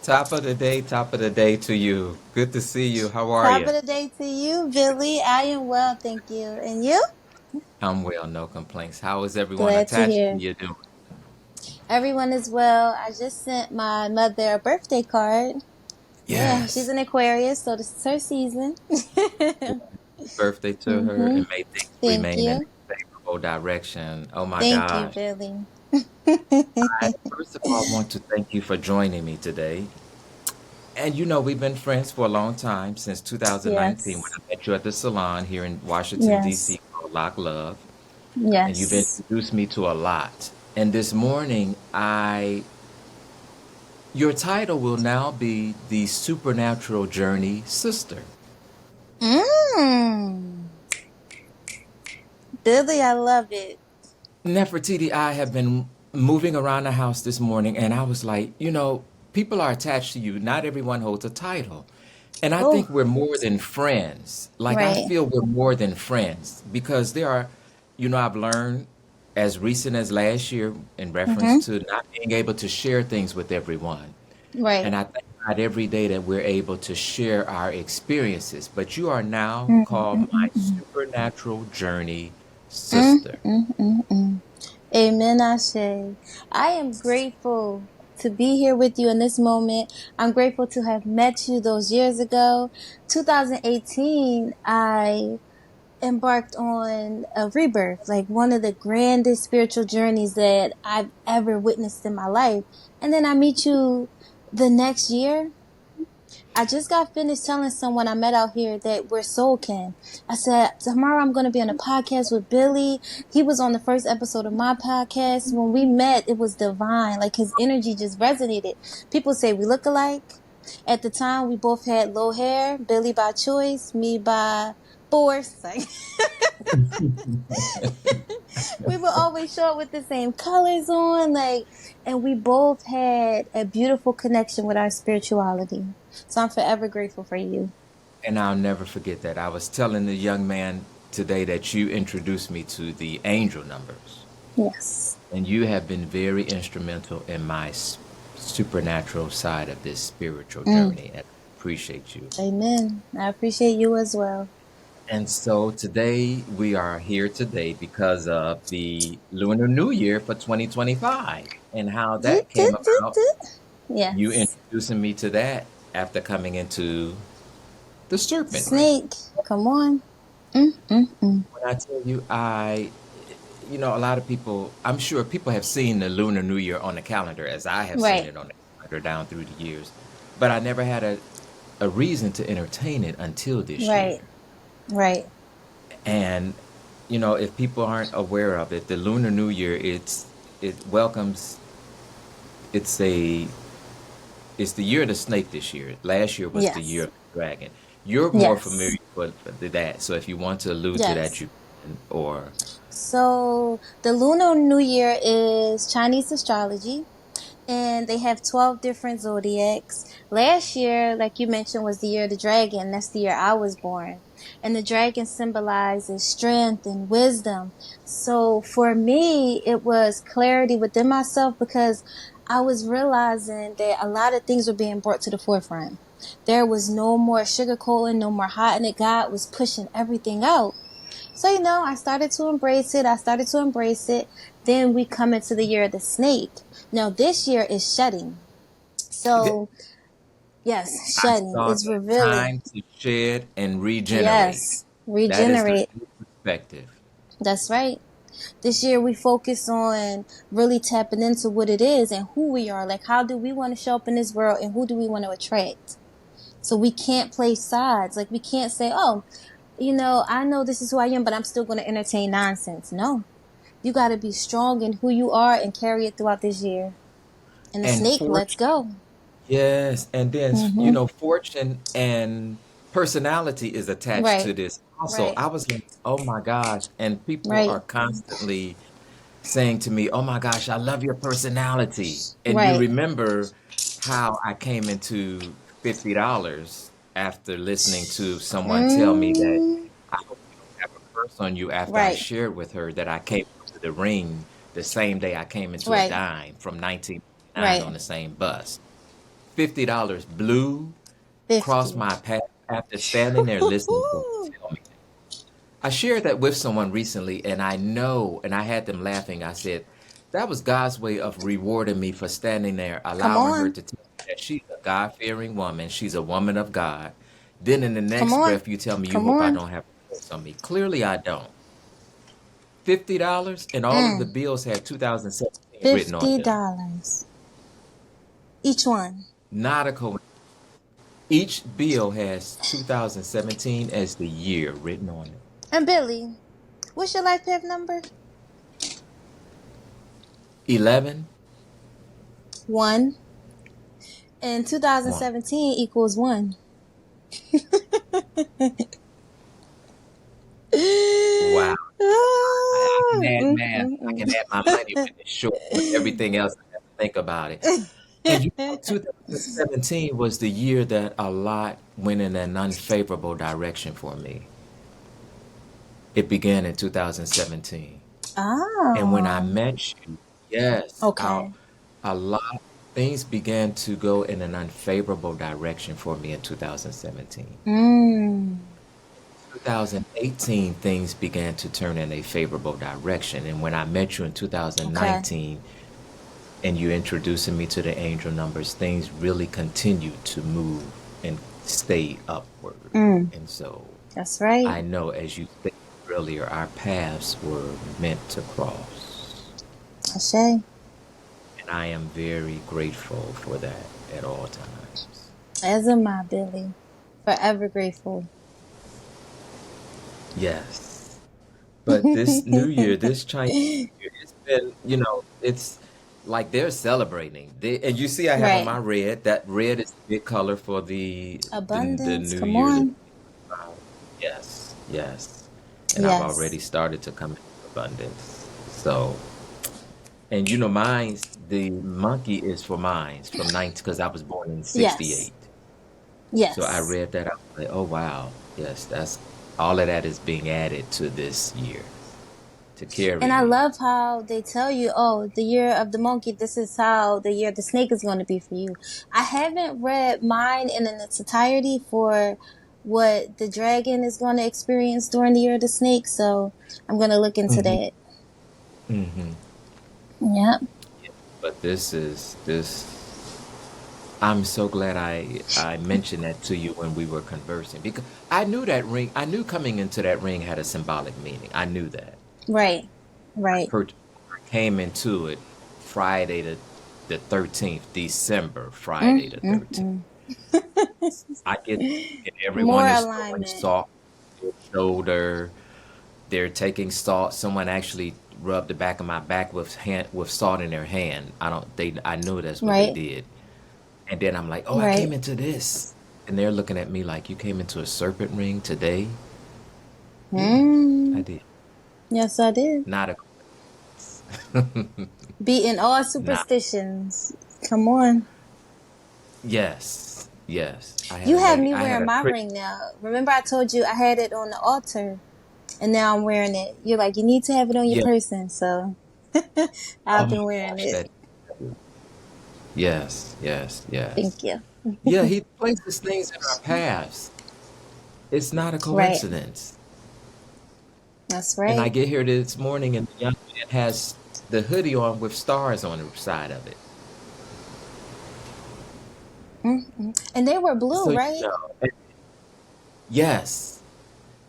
Top of the day to you. Good to see you. How are Top you? of the day to you, Billy. I am well, thank you. And you? I'm well, no complaints. How is everyone Glad to attached to hear. you doing? Everyone is well. I just sent my mother a birthday card. Yeah, she's Yes. an Aquarius, so this is her season. Birthday to her hmm and may things Thank remain in you. a favorable direction. Oh my Thank you, gosh. Billy. First of all, I want to thank you for joining me today. And we've been friends for a long time, since 2019 when Yes. I met you at the salon here in Washington, Yes. D.C. called Lock Love. And you've Yes. introduced me to a lot. And this morning, your title will now be the Supernatural Journey Sister. Mm. Billy, I love it. Nefertiti, I have been moving around the house this morning and I was like, people are attached to you. Not everyone holds a title. And I Oh, think we're more than friends. Like, I right. feel we're more than friends because I've learned as recent as last year in reference Mm-hmm. to not being able to share things with everyone. Right. And I thank God every day that we're able to share our experiences. But you are now called my Mm-mm-mm-mm. supernatural journey Mm, sister. mm, mm, mm. Amen, Ashe. I am grateful to be here with you in this moment. I'm grateful to have met you those years ago. 2018, I embarked on a rebirth, like one of the grandest spiritual journeys that I've ever witnessed in my life. And then I meet you the next year. I just got finished telling someone I met out here that we're soul kin. I said, tomorrow I'm going to be on a podcast with Billy. He was on the first episode of my podcast. When we met, it was divine. Like his energy just resonated. People say we look alike. At the time, we both had low hair. Billy by choice, me by force. Like, we would always show up with the same colors on, like, and we both had a beautiful connection with our spirituality. So I'm forever grateful for you. And I'll never forget that. I was telling the young man today that you introduced me to the angel numbers. Yes. And you have been very instrumental in my supernatural side of this spiritual Mm. journey. And I appreciate you. Amen. I appreciate you as well. And so today, we are here today because of the Lunar New Year for 2025 and how Doot, that came doot, doot, about. doot. You Yes. introducing me to that after coming into the serpent ring. Snake. Come on. Mm, mm, mm. When I tell you, a lot of people, I'm sure people have seen the Lunar New Year on the calendar as I have seen Right. it on the calendar down through the years, but I never had a reason to entertain it until this year. Right. Right. And if people aren't aware of it, the Lunar New Year, it welcomes it's a it's the year of the snake this year. Last year was the year Yes. of the dragon. You're more Yes. familiar with that, so if you want to allude to that, Yes. you can, or So the Lunar New Year is Chinese astrology, and they have 12 different zodiacs. Last year, like you mentioned, was the year of the dragon. That's the year I was born. And the dragon symbolizes strength and wisdom. So for me, it was clarity within myself because I was realizing that a lot of things were being brought to the forefront. There was no more sugarcoating, no more hiding it. God was pushing everything out. So, I started to embrace it. I started to embrace it. Then we come into the year of the snake. Now, this year is shedding. th- So, yes, I shedding saw is the revealing. time to shed and regenerate. Yes, That is the regenerate. new perspective. That's right. This year we focus on really tapping into what it is and who we are. Like, how do we want to show up in this world and who do we want to attract? So we can't play sides. Like, we can't say, oh, I know this is who I am, but I'm still going to entertain nonsense. No, you got to be strong in who you are and carry it throughout this year. And the And snake, let's fortune, go. yes, and then Mm-hmm. fortune and personality is attached Right, to this also. right, I was like, oh my gosh, and people are right, constantly saying to me, "Oh my gosh, I love your personality." And you right. remember how I came into $50 after listening to someone tell me that Mm, I hope you don't have a curse on you after I right, shared with her that I came to the ring the same day I came into a right, dime from 1999 right. on the same bus. $50 blue crossed 50. my path after standing there listening to him tell me. I shared that with someone recently, and I know, and I had them laughing. I said, that was God's way of rewarding me for standing there, Come allowing her on. to tell me that she's a God-fearing woman. She's a woman of God. Then in the Come next on. breath, you tell me you Come hope I on. don't have regrets on me. Clearly, I don't. $50, and all of the Mm. bills had 2017 written on them. $50. Each one. Not a coincidence. Each bill has 2017 as the year written on it. And Billy, what's your life path number? 11, 1. And 1. 2017 equals 1. Wow. I can add Mm, math. mm, I can mm. add my money when it's short, but everything else I have to think about it. And 2017 was the year that a lot went in an unfavorable direction for me. It began in 2017. And when I Oh, met you, yes, okay. a lot things began to go in an unfavorable direction for me in 2017. Mm, 2018, things began to turn in a favorable direction. And when I met you in okay. 2019 and you introducing me to the angel numbers, things really continued to move and stay upward. Mm, And so that's right. I know, as you stated earlier, our paths were meant to cross. Ashe. And I am very grateful for that at all times. As am I, Billy. Forever grateful. Yes. But this new year, this Chinese New Year, it's been, it's like they're celebrating. And you see, I have on Right. my red. That red is the big color for the Abundance. new Come year. on. Yes, yes. And I've Yes. already started to come into abundance. So, and mine's the monkey is for mine's from 19 because I was born in Yes. 68. So I Yes. read that. I was like, oh wow, yes, that's all of that is being added to this year to And carry I me. love how they tell you, oh, the year of the monkey, this is how the year of the snake is going to be for you. I haven't read mine in its entirety for what the dragon is going to experience during the year of the snake, so I'm going to look into Hmm. that. Hmm. Yep. But this. I'm so glad I mentioned that to you when we were conversing because I knew that ring. I knew coming into that ring had a symbolic meaning. I knew that. Right. Right. Per- I came into it Friday the 13th, December, Mm, Friday the mm, 13th. mm. I get and More everyone is throwing alignment. salt on their shoulder. They're taking salt. Someone actually rubbed the back of my back with salt in their hand. I knew that's what they Right. did. And then I'm like, oh, I Right. came into this. And they're looking at me like, you came into a serpent ring today? Yes, I Mm. did. Yes, I did. Not a Beating all not superstitions. Come on. yes. Yes. I had You a have lady me I had wearing a my trick. ring now. Remember I told you I had it on the altar and now I'm wearing it. You're like, you need to have it on your Yeah. person. So Oh I've my been wearing gosh, it. that yes, yes, yes. Thank you. Yeah, he places things in our paths. It's not a Right. coincidence. That's And I right. get here this morning and the young man has the hoodie on with stars on the side of it. And they were blue, So, right? yes.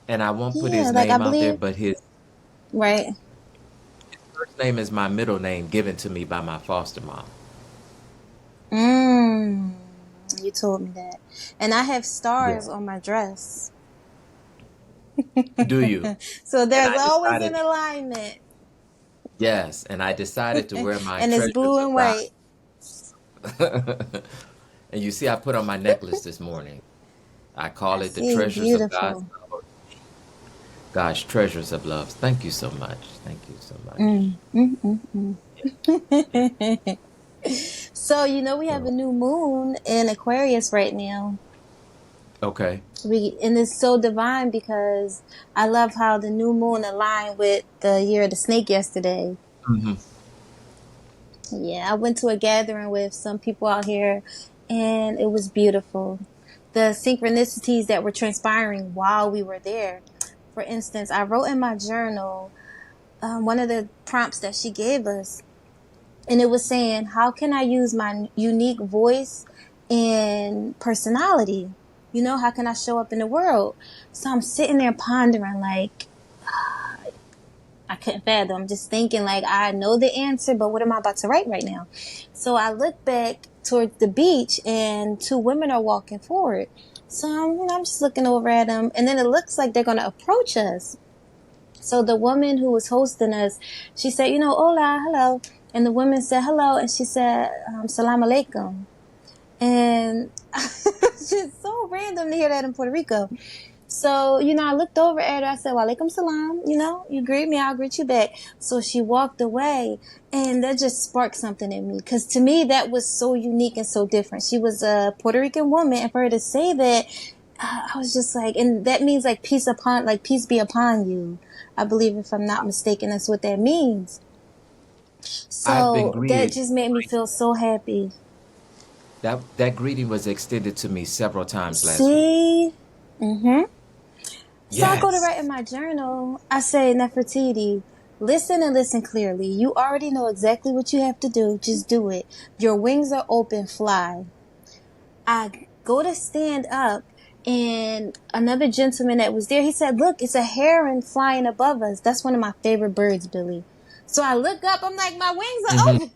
And I won't put Yeah, his like I name out there, believe. but his Right. first name is my middle name given to me by my foster mom. Mm. You told me that. And I have Yeah. stars on my dress. Do you? So And there's I always an decided, alignment. yes, and I decided to wear my And it's treasures blue of and God. white. And you see, I put on my necklace this morning. I I call it the see. treasures of God's Beautiful. love. God's treasures of love. Thank you so much. Thank you so much. Mm, mm, mm, Yeah. mm. So, we have a So, new moon in Aquarius right now. okay. And it's so divine because I love how the new moon aligned with the year of the snake yesterday. Hmm. Yeah, I went to a gathering with some people out here and it was beautiful. The synchronicities that were transpiring while we were there. For instance, I wrote in my journal one of the prompts that she gave us, and it was saying, how can I use my unique voice and personality? You know, how can I show up in the world? So I'm sitting there pondering, like, I couldn't fathom. I'm just thinking, like, I know the answer, but what am I about to write right now? So I look back towards the beach, and two women are walking forward. So I'm just looking over at them, and then it looks like they're going to approach us. So the woman who was hosting us, she said, hola, hello. And the woman said, hello. And she said, salam alaikum. And it's just so random to hear that in Puerto Rico. So, I looked over at her. I said, walaikum salam. You greet me, I'll greet you back. So she walked away, and that just sparked something in me. Because to me, that was so unique and so different. She was a Puerto Rican woman, and for her to say that, I was just like, and that means like peace be upon you. I believe, if I'm not mistaken, that's what that means. I've been So that greeted. just made me feel so happy. That greeting was extended to me several times last week. See? Mm-hmm. So I go to Yes. write in my journal. I say, Nefertiti, listen and listen clearly. You already know exactly what you have to do. Just do it. Your wings are open. Fly. I go to stand up, and another gentleman that was there, he said, look, it's a heron flying above us. That's one of my favorite birds, Billy. So I look up. I'm like, my wings are open.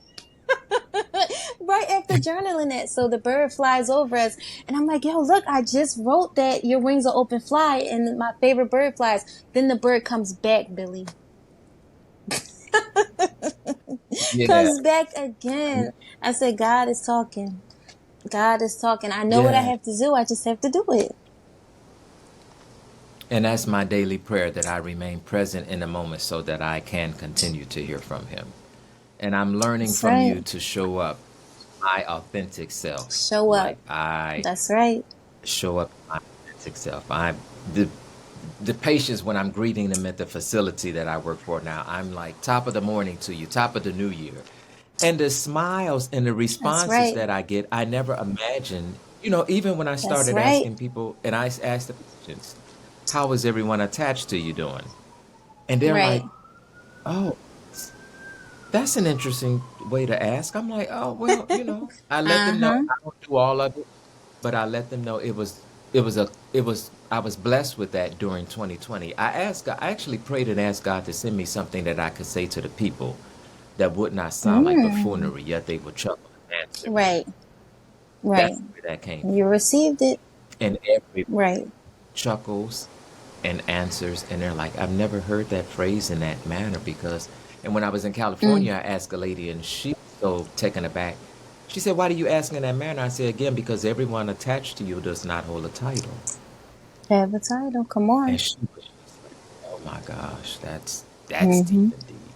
Right after journaling it. So the bird flies over us, and I'm like, yo, look, I just wrote that your wings are open, fly, and my favorite bird flies. Then the bird comes back, Billy. Yeah. Comes back again. I said, God is talking. God is talking. I know what I Yeah. have to do. I just have to do it. And that's my daily prayer, that I remain present in the moment so that I can continue to hear from him. And I'm learning That's from you right. to show up my authentic self. Show up. Like I That's right. show up my authentic self. The the patients when I'm greeting them at the facility that I work for now. I'm like, top of the morning to you, top of the new year. And the smiles and the That's responses right. that I get, I never imagined. Even when I That's started right. asking people, and I asked the patients, how is everyone attached to you doing? And they're Right. like, oh, that's an interesting way to ask. I'm like, oh, well, I let them know. Uh-huh. I don't do all of it, but I let them know I was blessed with that during 2020. I actually prayed and asked God to send me something that I could say to the people that would not sound like Mm. buffoonery, yet they would chuckle and answer me. Right. Right. That's where that came You from. received it. And every Right. chuckles and answers, and they're like, I've never heard that phrase in that manner because. And when I was in Mm. California, I asked a lady, and she was so taken aback. She said, "Why do you ask in that manner?" I said, "Again, because everyone attached to you does not hold a title." Have a title. Come And on. she was just like, "Oh my gosh, that's deep Mm-hmm. indeed."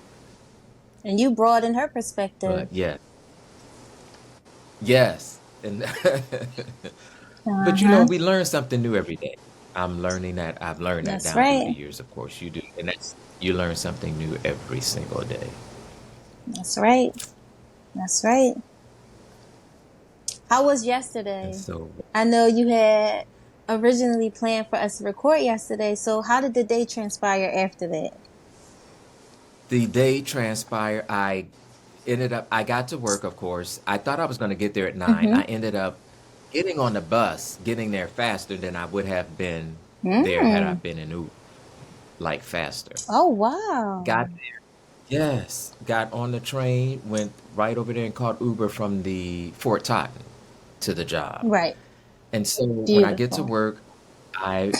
And you broaden her perspective. But yeah, yes, and but Uh-huh. we learn something new every day. I'm learning that. I've learned that That's down through the right. years. Of course, you do, and you learn something new every single day. That's right. That's right. How was And yesterday? so I know you had originally planned for us to record yesterday, so how did the day transpire after that? the day transpired. I got to work, of course. I thought I was going to get there at 9. Mm-hmm. I ended up getting on the bus, getting there faster than I would have been there had I Mm. been in Uber, like faster. Oh, wow. Got there. Yes, got on the train, went right over there and caught Uber from the Fort Totten to the job. Right. And so when I get to Beautiful. work, I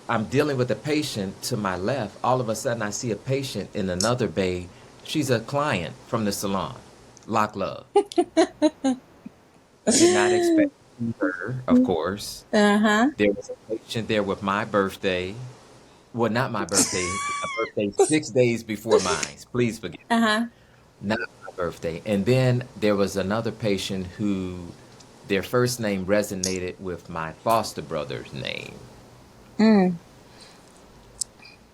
I'm dealing with a patient to my left. All of a sudden, I see a patient in another bay. She's a client from the salon, Lock Love. Did not expect to see her, of course. Uh-huh. There was a patient there with my birthday. Well, not my birthday, a birthday 6 days before mine. Please forgive me. Uh-huh. Not my birthday. And then there was another patient who their first name resonated with my foster brother's name. Mm.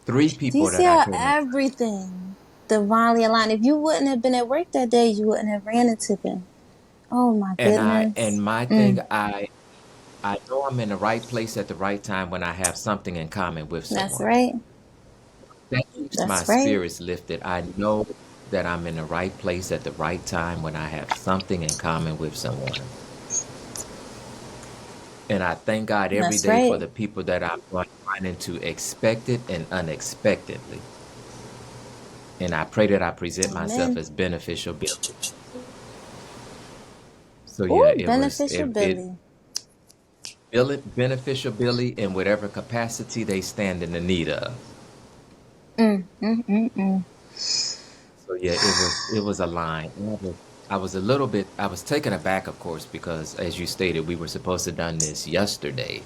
Three Do you people see that I how came in. everything divinely aligned? If you wouldn't have been at work that day, you wouldn't have ran into them. Oh my And goodness. my thing, Mm, I know I'm in the right place at the right time when I have something in common with that's someone. right. That keeps my That's right. spirits lifted. I know that I'm in the right place at the right time when I have something in common with someone. And I thank God every That's day for right. the people that I'm going to run into expected and unexpectedly. And I pray that I present myself Amen. as beneficial Billy. So yeah, Oh, beneficial it Billy. beneficial Billy in whatever capacity they stand in the need of. Mm, mm, mm, mm. So yeah, it was a line. I was a little bit I was taken aback, of course, because as you stated, we were supposed to done this yesterday.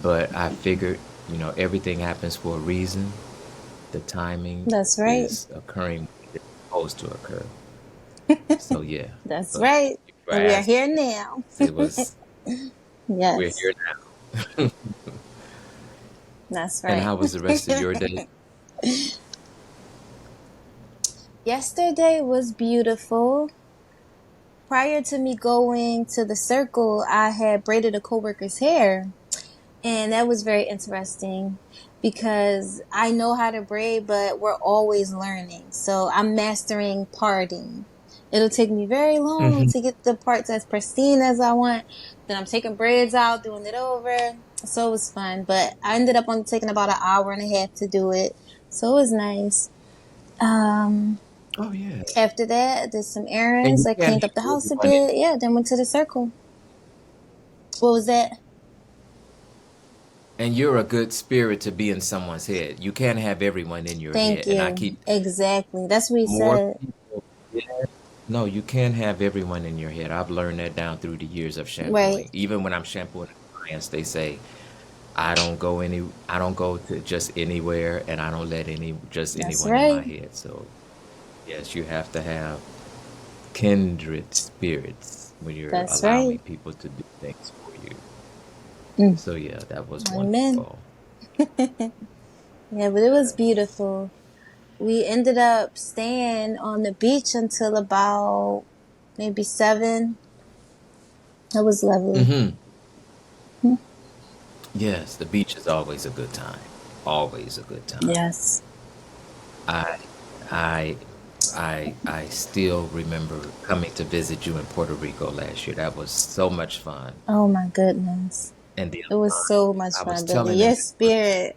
But I figured, everything happens for a reason. The timing That's right. is occurring when it's supposed to occur. So yeah, That's but right. thank you for And we are asking. here now. It was we're Yes, here now. that's And right. how was the rest of your day? Yesterday was beautiful. Prior to me going to the circle, I had braided a coworker's hair. And that was very interesting because I know how to braid, but we're always learning. So I'm mastering parting. It'll take me very long Hmm. to get the parts as pristine as I want. Then I'm taking braids out, doing it over. So it was fun, but I ended up only taking about an hour and a half to do it. So it was nice. Um, Oh yeah. After that, I did some And errands. you I can't cleaned up the have house a everyone in bit. Yeah, then went to the circle. What was that? and you're a good spirit to be in someone's head. You can't have everyone in your Thank head. And I you. keep Exactly. That's what he more said. people. Yeah. No, you can't have everyone in your head. I've learned that down through the years of Right. shampooing. Even when I'm shampooing clients, they say I don't go to just anywhere and I don't let just That's anyone in my right. head. So yes, you have to have kindred spirits when you're That's right. allowing people to do things for you. Mm. So yeah, that was Amen. wonderful. Yeah, but it was Yes. beautiful. We ended up staying on the beach until about maybe 7. It was lovely. Hmm. Yes, the beach is always a good time. Always a good time. Yes. I I I still remember coming to visit you in Puerto Rico last year. That was so much fun. Oh my goodness. And the It was so much I was fun, Billy. telling them Your it was spirit.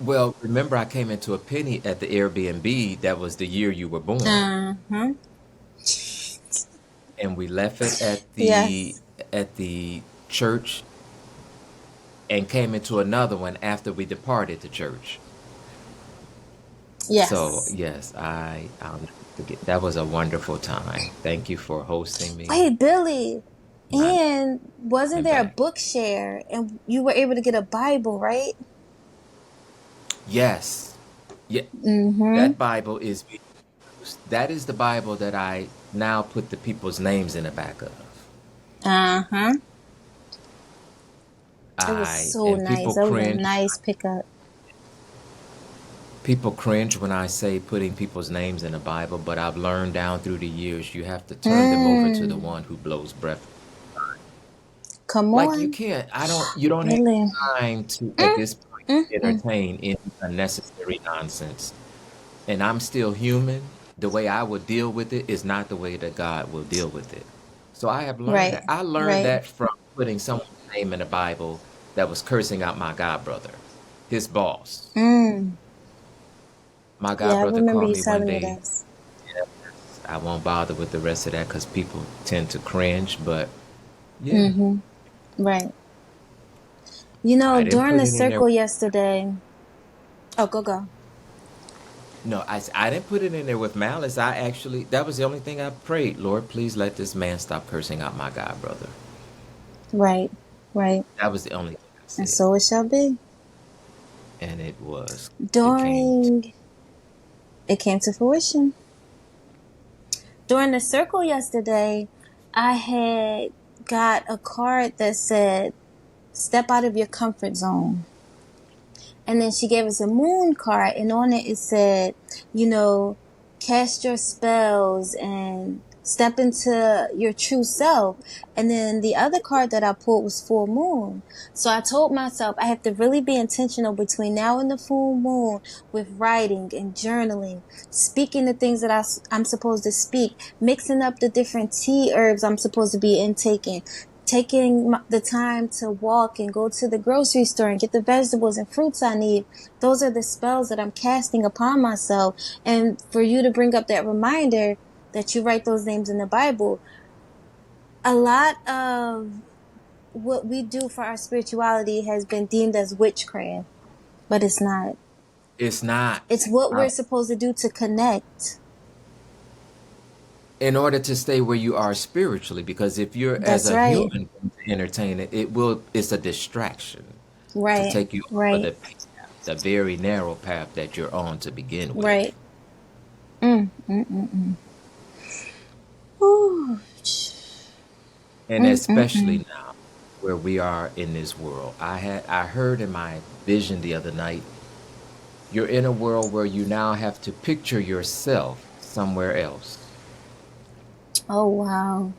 well, remember I came into a penny at the Airbnb, that was the year you were born. Uh-huh. And we left it Yes. at the church and came into another one after we departed the church. So Yes. yes, I'll never forget. That was a wonderful time. Thank you for hosting me. Wait, Billy. And I'm And wasn't coming there a back. book share and you were able to get a Bible, right? Yes. Yeah, Mm-hmm. that Bible is that is the Bible that I now put the people's names in the back of. Uh-huh. It was I so and nice. That was a nice pickup. people cringe when I say putting people's names in the Bible, but I've learned down through the years you have to turn them over to the Mm. one who blows breath. Come Like you on. can't, you don't have Really. time to at Mm, this point mm, mm. entertain any unnecessary nonsense. And I'm still human. The way I would deal with it is not the way that God will deal with it. So I have learned Right. that. I learned Right. that from putting someone's name in the Bible that was cursing out my god brother, his boss. Mm. My god Yeah, I brother remember called you me one telling me day. this. Yeah, I won't bother with the rest of that because people tend to cringe. But yeah, Mm-hmm. Right. I didn't During put the it in there. circle yesterday. Oh, go. No, I didn't put it in there with malice. That was the only thing I prayed. Lord, please let this man stop cursing out my god brother. Right. Right. That was the only thing I And said. so it shall be. And it came. During it came to fruition. During the circle yesterday, I had got a card that said, "Step out of your comfort zone." And then she gave us a moon card, and on it it said, you know, cast your spells and step into your true self. And then the other card that I pulled was full moon. So I told myself I have to really be intentional between now and the full moon with writing and journaling, speaking the things that I'm supposed to speak, mixing up the different tea herbs I'm supposed to be intaking, taking the time to walk and go to the grocery store and get the vegetables and fruits I need. Those are the spells that I'm casting upon myself. And for you to bring up that reminder that you write those names in the Bible, a lot of what we do for our spirituality has been deemed as witchcraft, but it's not. It's not. It's what we're supposed to do to connect. In order to stay where you are spiritually, because if you're as That's a right. human going to entertain it, it's a distraction to Right. take you off of Right. the path, the very narrow path that you're on to begin with. Right. Ooh. And especially now where we are in this world. I heard in my vision the other night, you're in a world where you now have to picture yourself somewhere else. Oh, wow.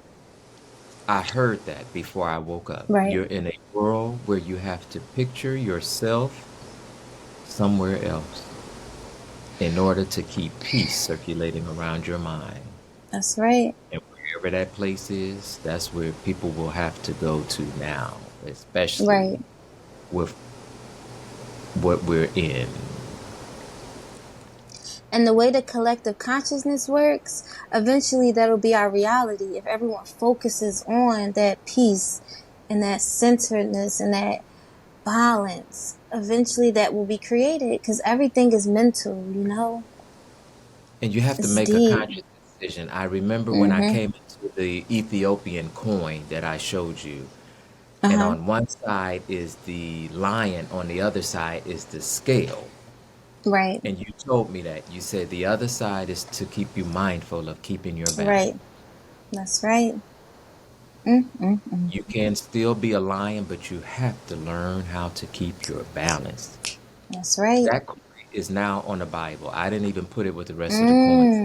I heard that before I woke up. Right. You're in a world where you have to picture yourself somewhere else in order to keep peace circulating around your mind. That's right. And wherever that place is, that's where people will have to go to now, especially Right. with what we're in. And the way the collective consciousness works, eventually that'll be our reality. If everyone focuses on that peace and that centeredness and that balance, eventually that will be created, because everything is mental, you know? And you have to It's make a deep. conscious decision. I remember when I came into the Ethiopian coin that I showed you, and on one side is the lion, on the other side is the scale. Right. And you told me that. You said the other side is to keep you mindful of keeping your balance. Right. That's right. You can still be a lion, but you have to learn how to keep your balance. That's right. That coin is now on the Bible. I didn't even put it with the rest of the coins.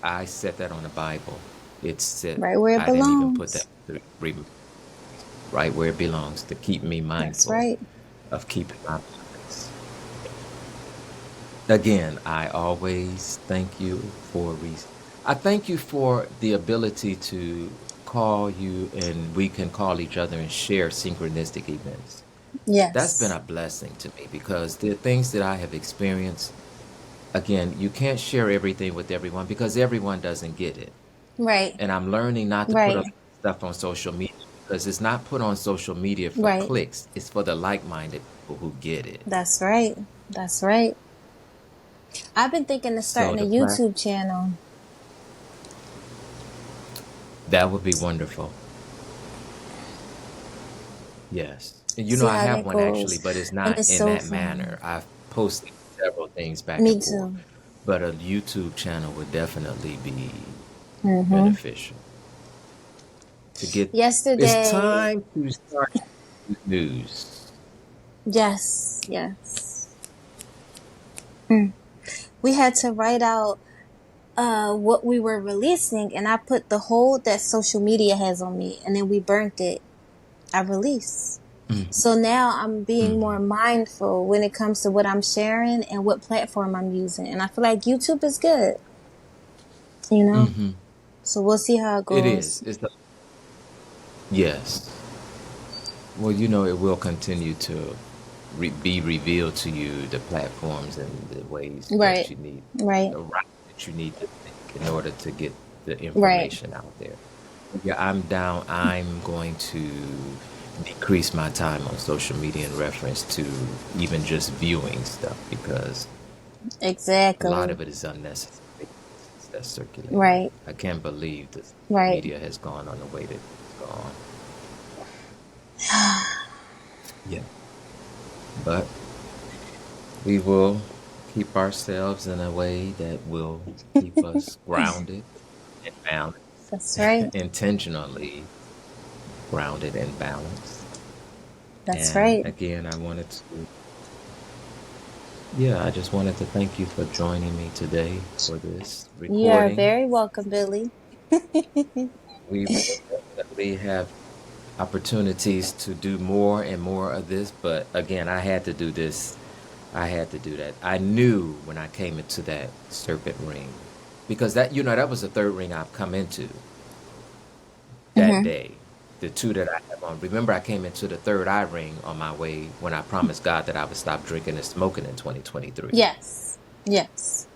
I set that on the Bible. It's set. Right where it I didn't even put belongs. that right where it belongs, to keep me That's mindful right. of keeping my balance. Again, I always thank you for a reason. I thank you for the ability to call you and we can call each other and share synchronistic events. That's been Yes. a blessing to me because the things that I have experienced, again, you can't share everything with everyone because everyone doesn't get it. Right. And I'm learning not to put Right. up stuff on social media because it's not put on social media for Right. clicks. It's for the like-minded people who get it. That's right. That's right. I've been thinking of So starting a the fact YouTube channel. that would be wonderful. Yes. And you know, See I how have that one actually, goes. but it's And not it's in so that fun. manner. I've posted several things back Me and forth, too. but a YouTube channel would definitely be Mm-hmm. beneficial. To get, it's Yesterday, time to start with news. yes, yes. We had to write out what we were releasing, and I put the hold that social media has on me, and then we burnt it. I release. So now I'm being more mindful when it comes to what I'm sharing and what platform I'm using. And I feel like YouTube is good, you know? So we'll see how it It goes. is. Yes. Well, you know, it will continue to be revealed to you the platforms and the ways that Right, you need, right, the route that you need to think in order to get the right. information out there. Yeah, I'm down. I'm going to decrease my time on social media in reference to even just viewing stuff because a lot Exactly. of it is unnecessary that's circulating. Right, I can't believe the right. media has gone on the way that it's gone. Yeah, but we will keep ourselves in a way that will keep us grounded and balanced, That's right. intentionally grounded and balanced. That's And right. again, I wanted to Yeah, I just wanted to thank you for joining me today for this You are recording. very welcome, Billy. We will definitely have opportunities to do more and more of this, but again, I had to do this. I had to do that. I knew when I came into that serpent ring, because that was the third ring I've come into that Hmm. day. The two that I have on. Remember, I came into the third eye ring on my way when I promised God that I would stop drinking and smoking in 2023. Yes. Yes.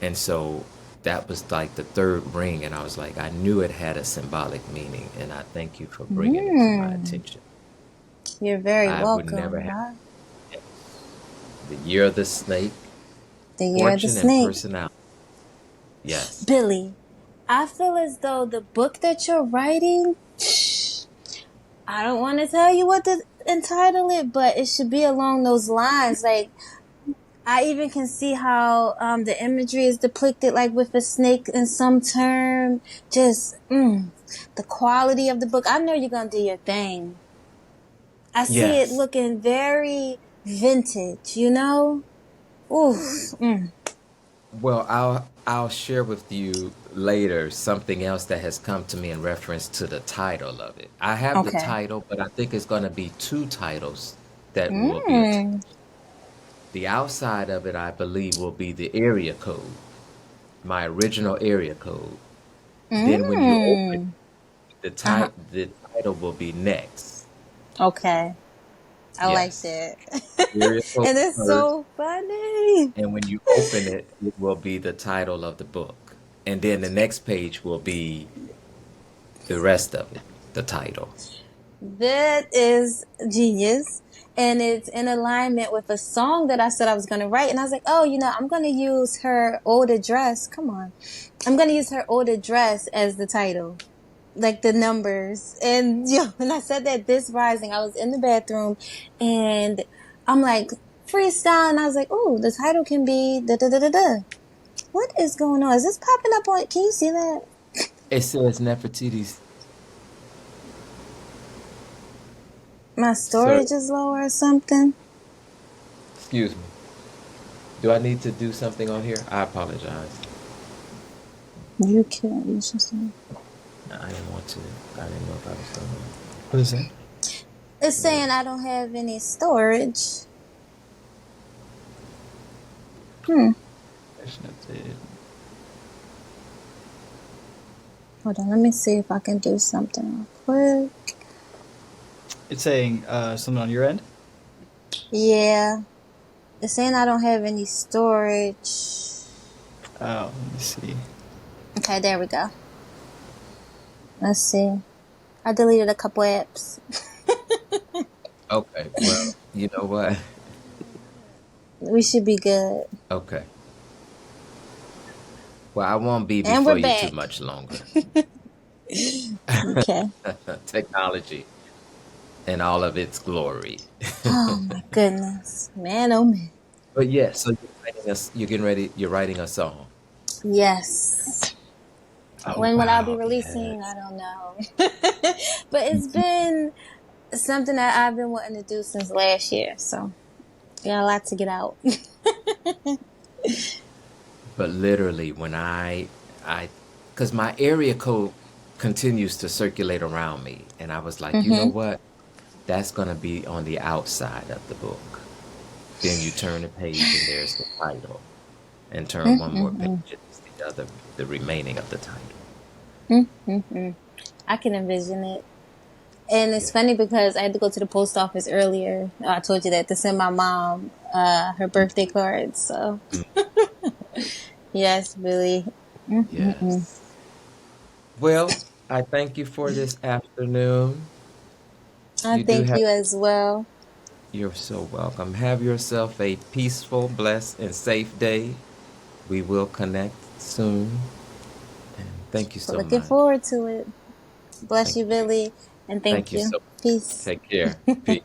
And so that was like the third ring, and I was like, I knew it had a symbolic meaning, and I thank you for bringing it to my Mm. attention. You're very I would never welcome. have Wow. guessed. The year of the snake, The year of the fortune and snake. personality. Yes. Billy, I feel as though the book that you're writing, I don't want to tell you what to entitle it, but it should be along those lines. Like, I even can see how the imagery is depicted, like with a snake in some term. Just the quality of the book. I know you're gonna do your thing. I see it Yes. looking very vintage. You know? Oof. Mm. Well, I'll share with you later something else that has come to me in reference to the title of it. I have the Okay. title, but I think it's going to be two titles that will be attached. Mm. The outside of it, I believe, will be the area code, my original area code. Then when you open Mm. Uh-huh. the title will be next. Okay. I like Yes. that. Area code And it's first, so funny. and when you open it, it will be the title of the book. And then the next page will be the rest of it, the title. That is genius. And it's in alignment with a song that I said I was going to write. And I was like, oh, I'm going to use her old address. Come on. I'm going to use her old address as the title, like the numbers. And when I said that this rising, I was in the bathroom and I'm like, freestyle. And I was like, oh, the title can be da da da da da. What is going on? Is this popping up on? Can you see that? It says Nefertiti's, My sir, storage is low or something. excuse me. Do I need to do something on here? I apologize. You can't use this one. I didn't want to. I didn't know if I was going to. What is that? It's saying I don't have any storage. Hmm. That's not it. Hold on. Let me see if I can do something real quick. It's saying something on your end. Yeah. It's saying I don't have any storage. Oh, let me see. Okay, there we go. Let's see. I deleted a couple apps. Okay, well, you know what? We should be good. Okay. Well, I won't be And before we're you too back. much longer. Okay. Technology and all of its glory. Oh my goodness. Man, oh man. But yeah, so you're getting ready, you're writing a song. Yes. Oh, When will I be wow. releasing? Yes. I don't know. But it's been something that I've been wanting to do since last year. So, got a lot to get out. But literally, because my area code continues to circulate around me, and I was like, you know Hmm. what? That's gonna be on the outside of the book. Then you turn the page, and there's the title, and turn one more page, Hmm. and it's the remaining of the title. Hmm. I can envision it. And it's Yeah. funny because I had to go to the post office earlier. I told you that to send my mom her birthday card. So, Mm, yes, Billy. Mm-mm-mm. yes. Well, I thank you for this afternoon. I You do thank have. you as well. You're so welcome. Have yourself a peaceful, blessed, and safe day. We will connect soon. And thank you so Looking much. forward to it. Bless Thank you, you. Billy. And Thank thank you you. so much. Peace. Take care. Peace.